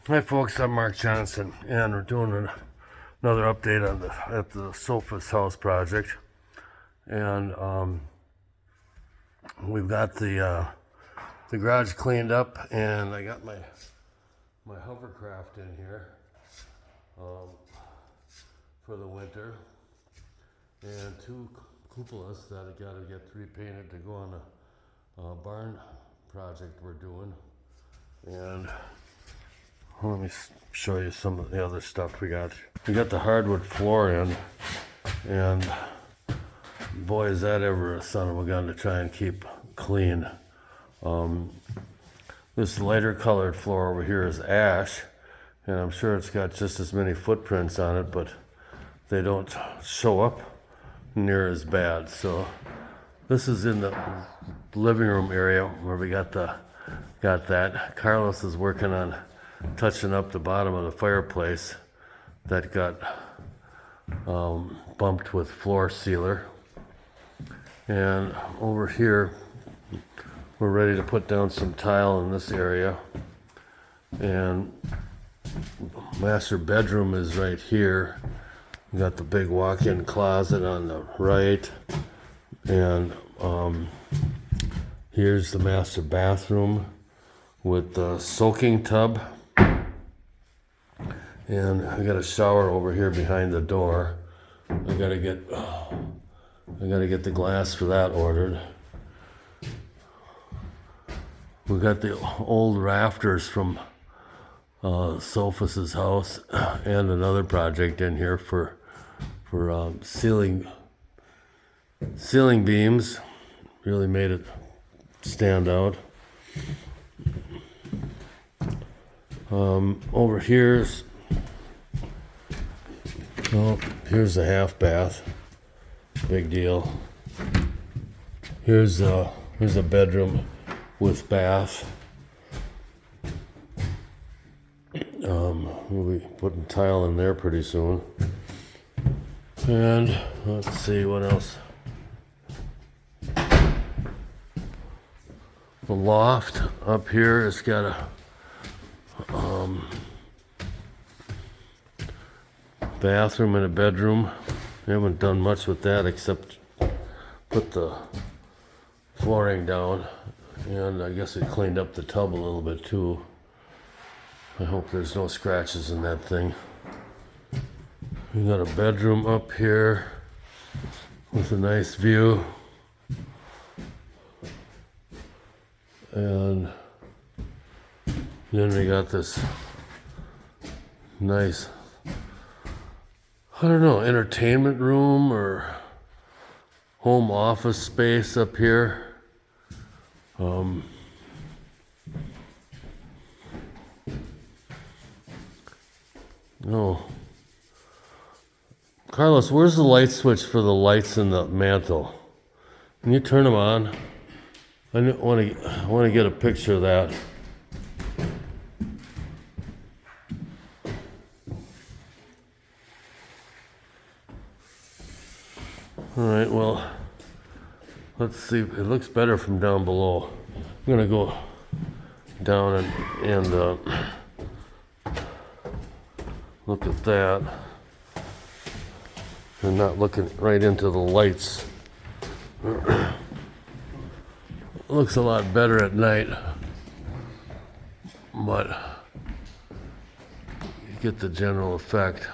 Hi folks, I'm Mark Johnson, and we're doing another update on at the Sophus house project, and we've got the garage cleaned up, and I got my hovercraft in here for the winter, and two cupolas that I got to get repainted to go on a barn project we're doing, and let me show you some of the other stuff we got. We got the hardwood floor in, and boy, is that ever a son of a gun to try and keep clean. This lighter colored floor over here is ash, and I'm sure it's got just as many footprints on it, but they don't show up near as bad. So this is in the living room area where we got that. Carlos is working on touching up the bottom of the fireplace that got bumped with floor sealer. And over here, we're ready to put down some tile in this area. And master bedroom is right here. We got the big walk-in closet on the right. And here's the master bathroom with the soaking tub. And I got a shower over here behind the door. I gotta get the glass for that ordered. We got the old rafters from Sophus's house and another project in here for ceiling beams. Really made it stand out. Over here's here's the half bath. Big deal. Here's a bedroom with bath. We'll be putting tile in there pretty soon. And let's see what else. The loft up here has got a bathroom and a bedroom. We haven't done much with that except put the flooring down, and I guess we cleaned up the tub a little bit too. I hope there's no scratches in that thing. We got a bedroom up here with a nice view, and then we got this nice, I don't know, entertainment room or home office space up here. Carlos, where's the light switch for the lights in the mantle? Can you turn them on? I want to get a picture of that. All right, well, let's see. It looks better from down below. I'm gonna go down and look at that. And not looking right into the lights. It looks a lot better at night, but you get the general effect.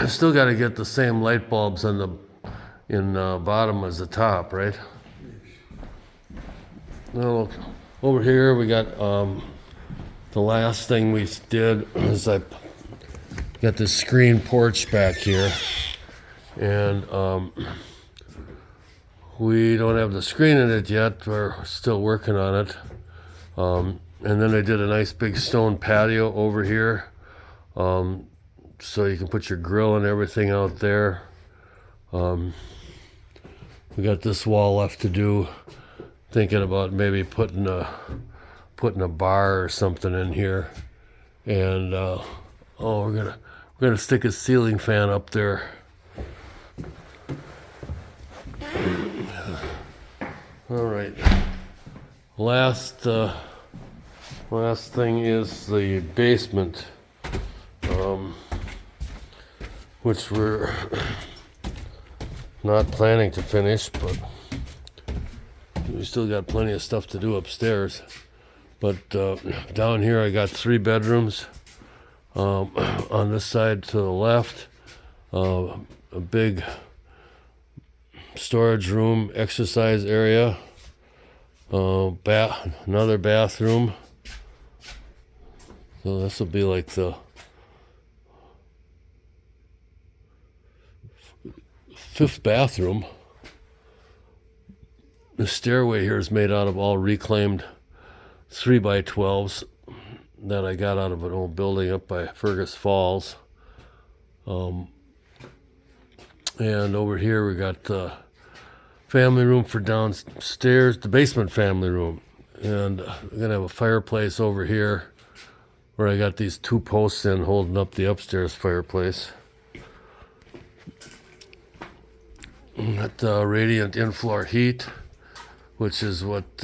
Still got to get the same light bulbs in the bottom as the top, right? Well, over here we got the last thing we did is I got this screen porch back here, and we don't have the screen in it yet. We're still working on it. And then I did a nice big stone patio over here, so you can put your grill and everything out there. We got this wall left to do. Thinking about maybe putting a bar or something in here, and we're gonna stick a ceiling fan up there. All right. Last Last thing is the basement, which we're not planning to finish, but we still got plenty of stuff to do upstairs. But down here I got 3 bedrooms. On this side to the left, a big storage room, exercise area, another bathroom. So this will be like the 5th bathroom. The stairway here is made out of all reclaimed 3x12s that I got out of an old building up by Fergus Falls. And over here we got the family room for downstairs, the basement family room. And we're gonna have a fireplace over here where I got these 2 posts in holding up the upstairs fireplace. Got the radiant in-floor heat, which is what's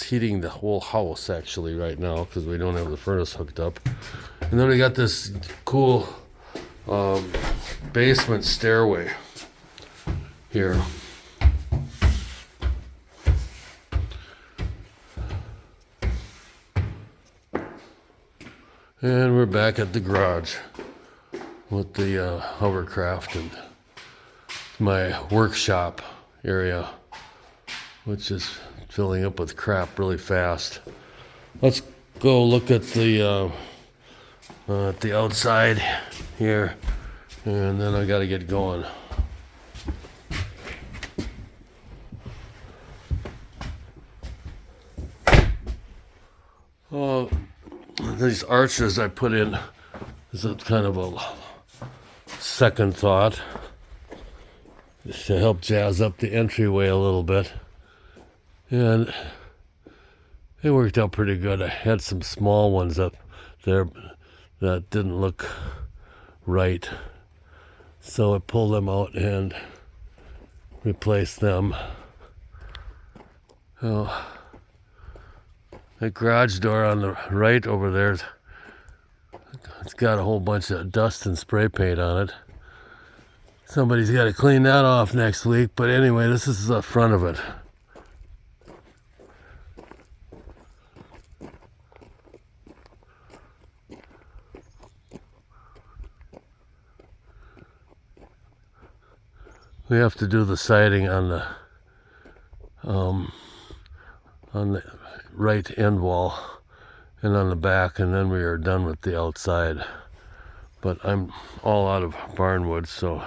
heating the whole house actually right now, because we don't have the furnace hooked up. And then we got this cool basement stairway here. And we're back at the garage with the hovercraft and my workshop area, which is filling up with crap really fast. Let's go look at the outside here, and then I got to get going. These arches I put in is a kind of a second thought, just to help jazz up the entryway a little bit. And it worked out pretty good. I had some small ones up there that didn't look right, so I pulled them out and replaced them. Oh, that garage door on the right over there, it's got a whole bunch of dust and spray paint on it. Somebody's got to clean that off next week, but anyway, this is the front of it. We have to do the siding on the right end wall and on the back, and then we are done with the outside. But I'm all out of barnwood, so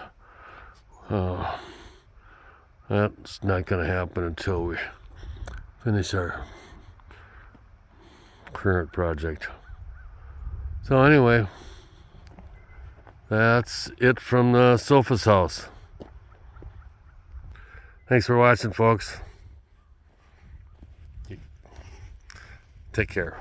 that's not going to happen until we finish our current project. So anyway, that's it from the Sophus house. Thanks for watching, folks. Take care.